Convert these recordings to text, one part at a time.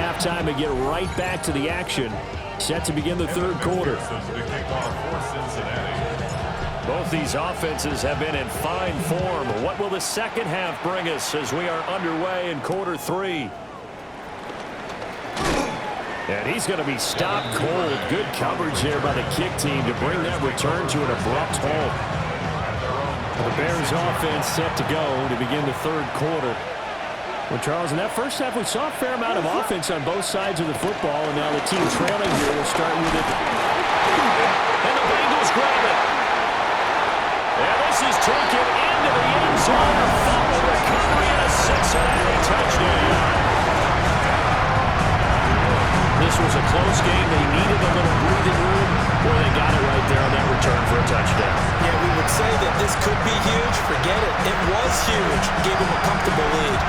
Halftime and get right back to the action. Set to begin the third quarter. Both these offenses have been in fine form. What will the second half bring us as we are underway in quarter three? And he's going to be stopped cold. Good coverage there by the kick team to bring that return to an abrupt halt. The Bears offense set to go to begin the third quarter. Well, Charles, in that first half, we saw a fair amount of offense on both sides of the football, and now the team trailing here will start with it. And the Bengals grab it. And this is taken into the end zone. A fumble recovery and a Cincinnati touchdown. This was a close game. They needed a little breathing room. Boy, they got it right there on that return for a touchdown. Yeah, we would say that this could be huge. Forget it. It was huge. Gave them a comfortable lead.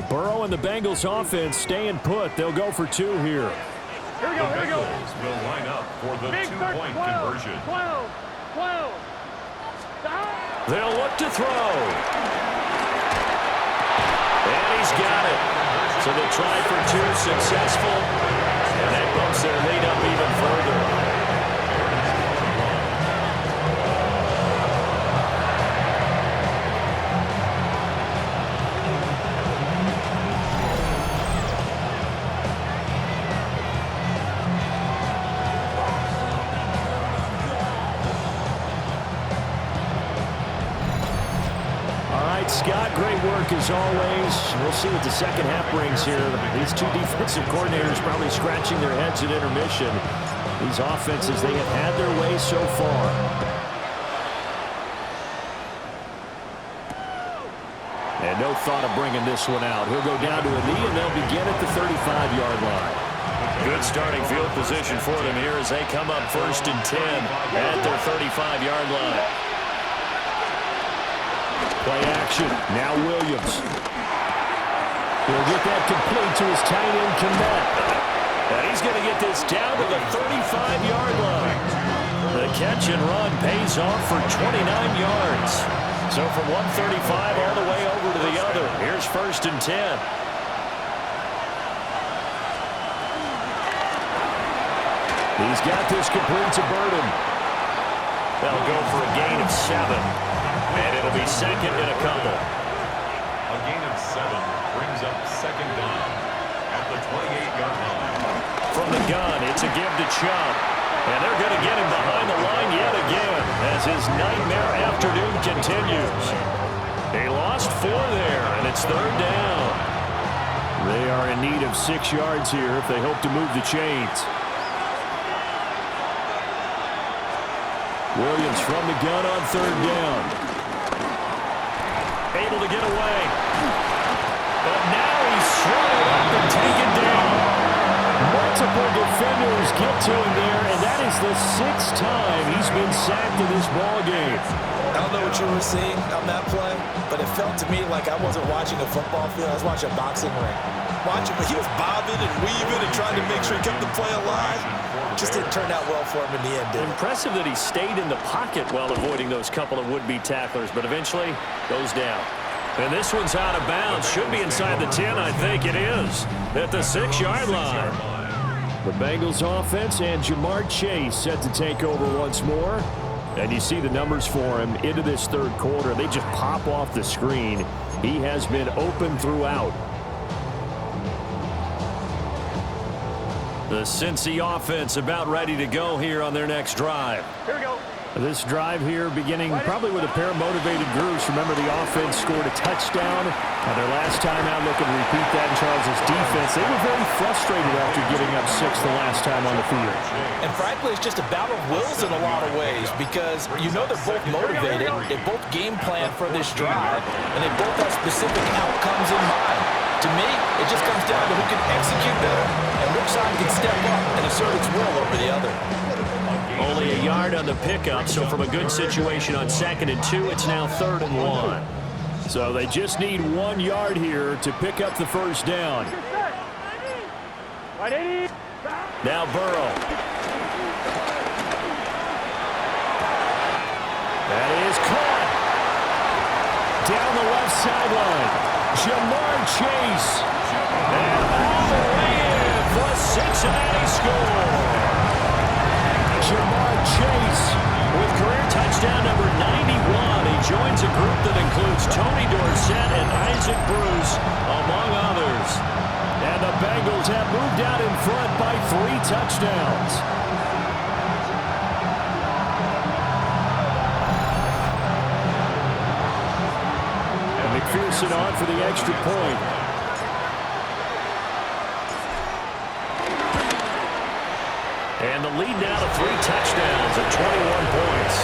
Burrow and the Bengals offense staying put. They'll go for two here. Here we go, here we go. Will line up for the two-point conversion. 12. They'll look to throw. And he's got it. So they try for two, successful. And that bumps their lead up even further. Scott, great work as always. We'll see what the second half brings here. These two defensive coordinators probably scratching their heads at intermission. These offenses, they have had their way so far. And no thought of bringing this one out. He'll go down to a knee, and they'll begin at the 35-yard line. Good starting field position for them here as they come up 1st and 10 at their 35-yard line. Play action. Now Williams. He'll get that complete to his tight end, Kmet. And he's going to get this down to the 35-yard line. The catch and run pays off for 29 yards. So from 135 all the way over to the other. Here's 1st and 10. He's got this complete to Burden. They'll go for a gain of 7. And it'll be second and a couple. A gain of 7 brings up second down at the 28-yard line. From the gun, it's a give to Chubb. And they're going to get him behind the line yet again as his nightmare afternoon continues. They lost 4 there, and it's 3rd down. They are in need of 6 yards here if they hope to move the chains. Williams from the gun on 3rd down. Able to get away. But now he's swallowed up and taken down. Multiple defenders get to him there, and that is the 6th time he's been sacked in this ballgame. I don't know what you were seeing on that play, but it felt to me like I wasn't watching a football field. I was watching a boxing ring. He was bobbing and weaving and trying to make sure he kept the play alive. Just didn't turn out well for him in the end, did it? Impressive that he stayed in the pocket while avoiding those couple of would-be tacklers, but eventually goes down. And this one's out of bounds. Should be inside the 10, I think it is, at the 6-yard line. The Bengals offense and Jamar Chase set to take over once more. And you see the numbers for him into this third quarter. They just pop off the screen. He has been open throughout. The Cincy offense about ready to go here on their next drive. Here we go. This drive here beginning probably with a pair of motivated groups. Remember, the offense scored a touchdown. Their last time out, looking to repeat that in Charles' defense. They were very frustrated after giving up 6 the last time on the field. And frankly, it's just a battle of wills in a lot of ways because you know they're both motivated. They both game plan for this drive, and they both have specific outcomes in mind. To me, it just comes down to who can execute better and which side can step up and assert its will over the other. yard on the pickup, so from a good situation on 2nd and 2, it's now 3rd and 1. So they just need 1 yard here to pick up the first down. Now Burrow. That is caught. Down the left sideline. Jamar Chase. And all the way in for a Cincinnati score. Jamar Chase with career touchdown number 91. He joins a group that includes Tony Dorsett and Isaac Bruce, among others. And the Bengals have moved out in front by 3 touchdowns. And McPherson on for the extra point. And the lead now to 3 touchdowns at 21 points.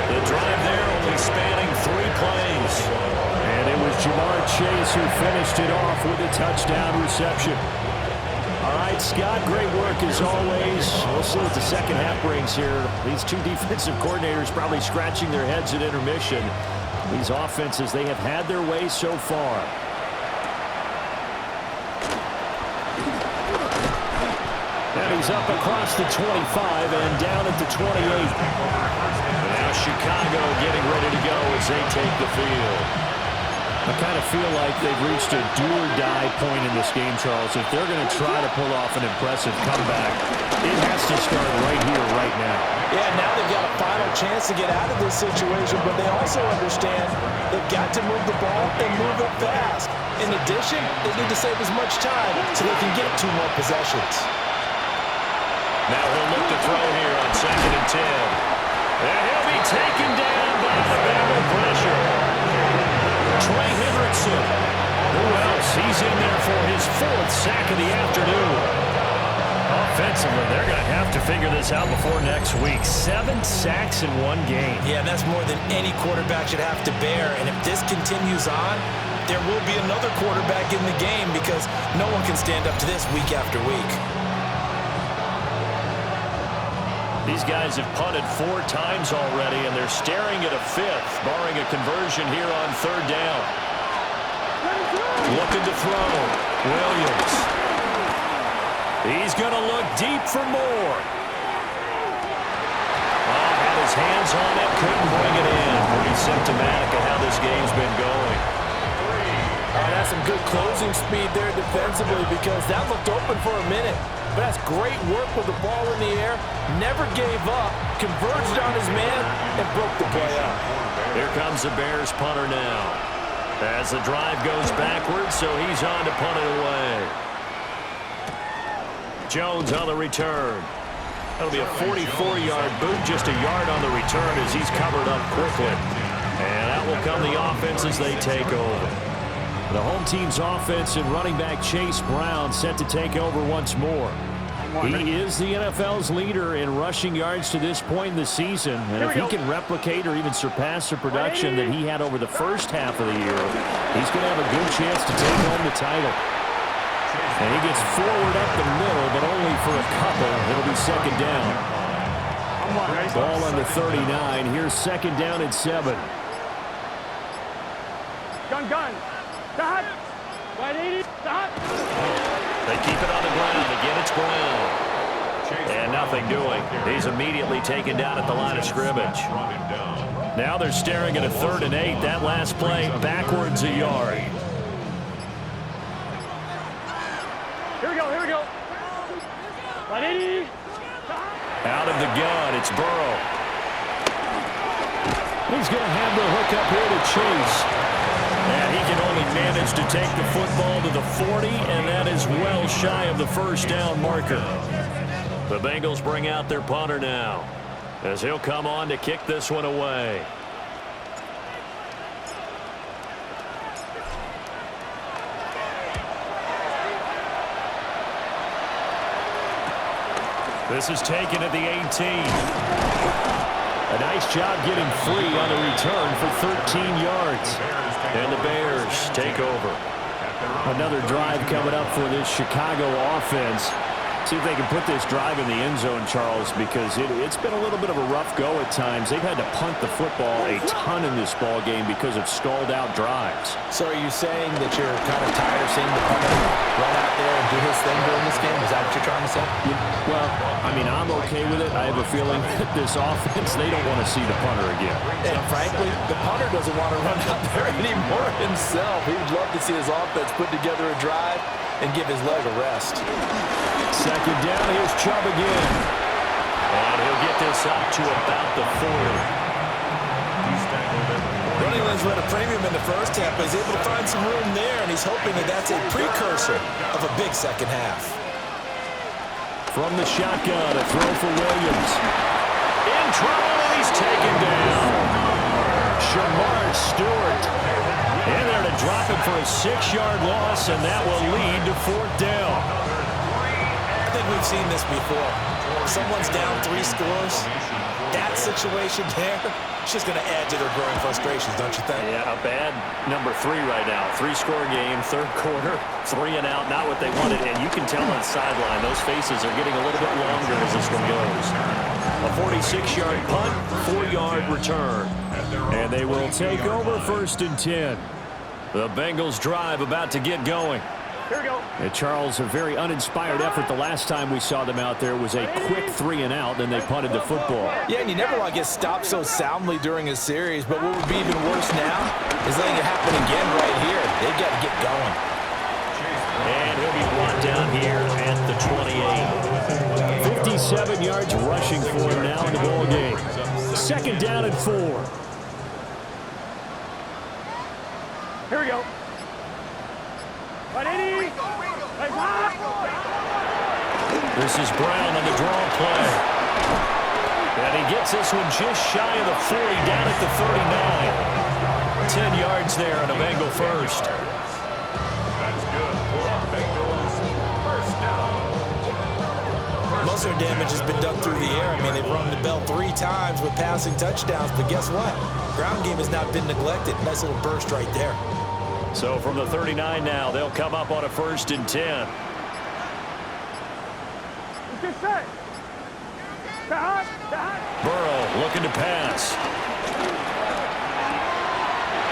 The drive there only spanning 3 plays. And it was Jamar Chase who finished it off with a touchdown reception. All right, Scott, great work as always. We'll see what the second half brings here. These 2 defensive coordinators probably scratching their heads at intermission. These offenses, they have had their way so far. And he's up across the 25 and down at the 28. And now Chicago getting ready to go as they take the field. I kind of feel like they've reached a do-or-die point in this game, Charles. If they're going to try to pull off an impressive comeback, it has to start right here, right now. Yeah, now they've got a final chance to get out of this situation, but they also understand they've got to move the ball and move it fast. In addition, they need to save as much time so they can get 2 more possessions. Now he'll look to throw here on 2nd and 10. And he'll be taken down by the Bengal pressure. Trey Hendrickson. Who else? He's in there for his 4th sack of the afternoon. Offensively, they're going to have to figure this out before next week. 7 sacks in 1 game. Yeah, that's more than any quarterback should have to bear. And if this continues on, there will be another quarterback in the game because no one can stand up to this week after week. These guys have punted 4 times already, and they're staring at a 5th, barring a conversion here on 3rd down. Looking to throw. Williams. He's going to look deep for more. Oh, had his hands on it, couldn't bring it in. Pretty symptomatic of how this game's been going. That's some good closing speed there defensively because that looked open for a minute. But that's great work with the ball in the air. Never gave up, converged on his man, and broke the play up. Here comes the Bears punter now. As the drive goes backwards, so he's on to punt it away. Jones on the return. That'll be a 44-yard boot, just a yard on the return as he's covered up quickly. And out will come the offense as they take over. The home team's offense and running back Chase Brown set to take over once more. He is the NFL's leader in rushing yards to this point in the season. And if he can replicate or even surpass the production that he had over the first half of the year, he's going to have a good chance to take home the title. And he gets forward up the middle, but only for a couple. It'll be 2nd down. Ball on the 39. Here's 2nd down and 7. Gun. Stop. 180. Stop. They keep it on the ground. Again, it's Brown. And nothing doing. He's immediately taken down at the line of scrimmage. Now they're staring at a 3rd and 8. That last play, backwards a yard. Here we go. 180. Out of the gun, it's Burrow. He's going to have the hook up here to Chase. And he can only manage to take the football to the 40, and that is well shy of the first down marker. The Bengals bring out their punter now, as he'll come on to kick this one away. This is taken at the 18. A nice job getting free on the return for 13 yards. And the Bears take over. Another drive coming up for this Chicago offense. See if they can put this drive in the end zone, Charles, because it's been a little bit of a rough go at times. They've had to punt the football a ton in this ball game because of stalled-out drives. So are you saying that you're kind of tired of seeing the punter run out there and do his thing during this game? Is that what you're trying to say? Well, I mean, I'm okay with it. I have a feeling that this offense, they don't want to see the punter again. And frankly, the punter doesn't want to run out there anymore himself. He would love to see his offense put together a drive and give his leg a rest. Second down, here's Chubb again. And he'll get this up to about the 40. Running lanes were at a premium in the first half, but he's able to find some room there, and he's hoping that that's a precursor of a big second half. From the shotgun, a throw for Williams. In trouble, and he's taken down. Shamar Stewart in there to drop him for a 6-yard loss, and that will lead to 4th down. I think we've seen this before. Someone's down 3 scores. That situation there, it's just going to add to their growing frustrations, don't you think? Yeah, a bad number 3 right now. 3-score game, third quarter, 3 and out, not what they wanted. And you can tell on the sideline, those faces are getting a little bit longer as this one goes. A 46-yard punt, 4-yard return. And they will take over 1st and 10. The Bengals drive about to get going. Here we go. And Charles, a very uninspired effort the last time we saw them out there was a quick 3 and out, then they punted the football. Yeah, and you never want to get stopped so soundly during a series, but what would be even worse now is letting it happen again right here. They've got to get going. And he'll be brought down here at the 28. 57 yards rushing for him now in the ball game. 2nd down and 4. Here we go. 180. This is Brown on the draw play. And he gets this one just shy of the 40, down at the 39. 10 yards there on a Bengal first. That's good for Bengals first down. Most of their damage has been done through the air. I mean, they've rung the bell 3 times with passing touchdowns, but guess what? Ground game has not been neglected. Nice little burst right there. So from the 39 now, they'll come up on a 1st and 10. Burrow looking to pass.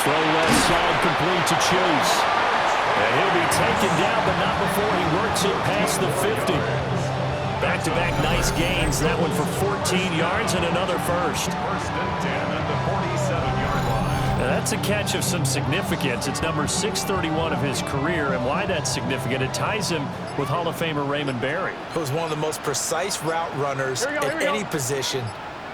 Throw left side complete to Chase. And he'll be taken down, but not before he works it past the 50. Back-to-back nice gains. That one for 14 yards and another first. 1st and 10 at the 47-yard line. Now that's a catch of some significance. It's number 631 of his career, and why that's significant, it ties him with Hall of Famer Raymond Berry. Who's one of the most precise route runners at any position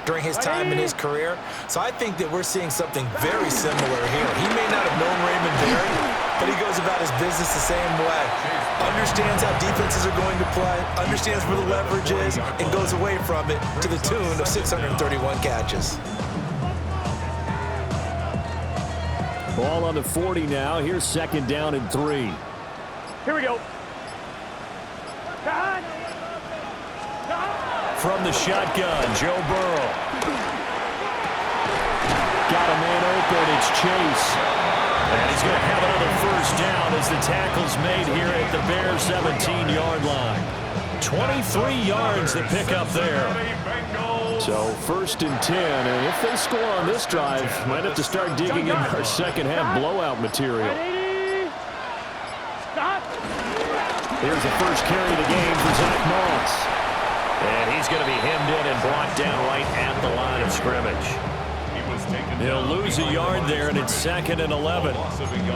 during his time in his career. So I think that we're seeing something very similar here. He may not have known Raymond Berry, but he goes about his business the same way. Understands how defenses are going to play, understands where the leverage is, and goes away from it to the tune of 631 catches. Ball on the 40 now. Here's 2nd down and 3. Here we go. From the shotgun, Joe Burrow. Got a man open. It's Chase. And he's going to have another 1st down as the tackle's made here at the Bears' 17-yard line. 23 yards to pick up there. So 1st and 10, and if they score on this drive, might have to start digging in our second half blowout material. Here's the first carry of the game for Zach Moss. And he's going to be hemmed in and brought down right at the line of scrimmage. They'll lose a yard there, and it's 2nd and 11.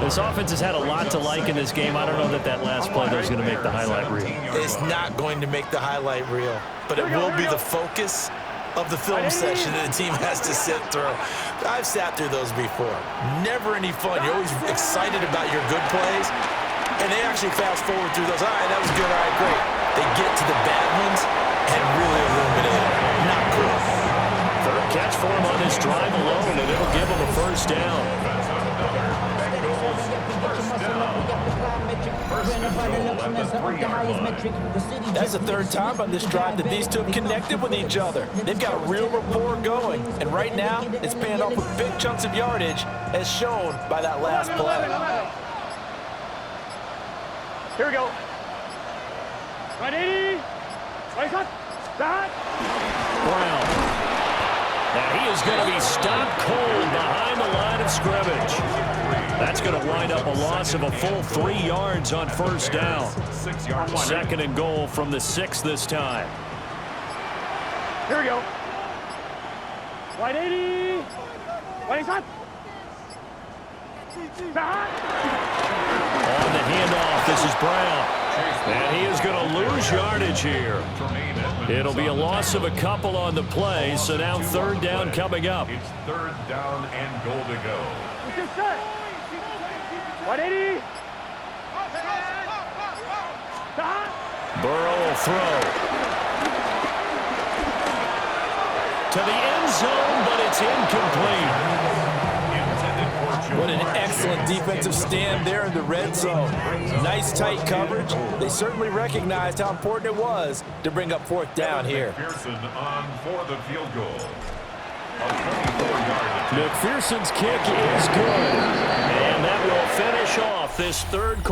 This offense has had a lot to like in this game. I don't know that that last play is going to make the highlight reel. It's not going to make the highlight reel, but it will be the focus of the film session that the team has to sit through. I've sat through those before. Never any fun. You're always excited about your good plays, and they actually fast forward through those. All right, that was good. All right, great. They get to the bad ones and really illuminate it. Not cool. Third catch for him on this drive alone, and it'll give him a 1st down. That's the 3rd time on this drive that these two have connected with each other. They've got a real rapport going, and right now it's paying off with big chunks of yardage, as shown by that last play. Here we go. 180. Brown. Now he is going to be stopped cold behind the line of scrimmage. That's going to wind up a loss of a full 3 yards on first down. 6 yards. Second and goal from the 6 this time. Here we go. Wide 80. Wide shot. On the handoff, this is Brown. And he is going to lose yardage here. It'll be a loss of a couple on the play, so now third down coming up. It's third down and goal to go. 180. Burrow will throw. To the end zone, but it's incomplete. What an excellent defensive stand there in the red zone. Nice tight coverage. They certainly recognized how important it was to bring up fourth down here. McPherson on for the field goal. A 24-yard attempt. McPherson's kick is good. And that will finish off this third quarter.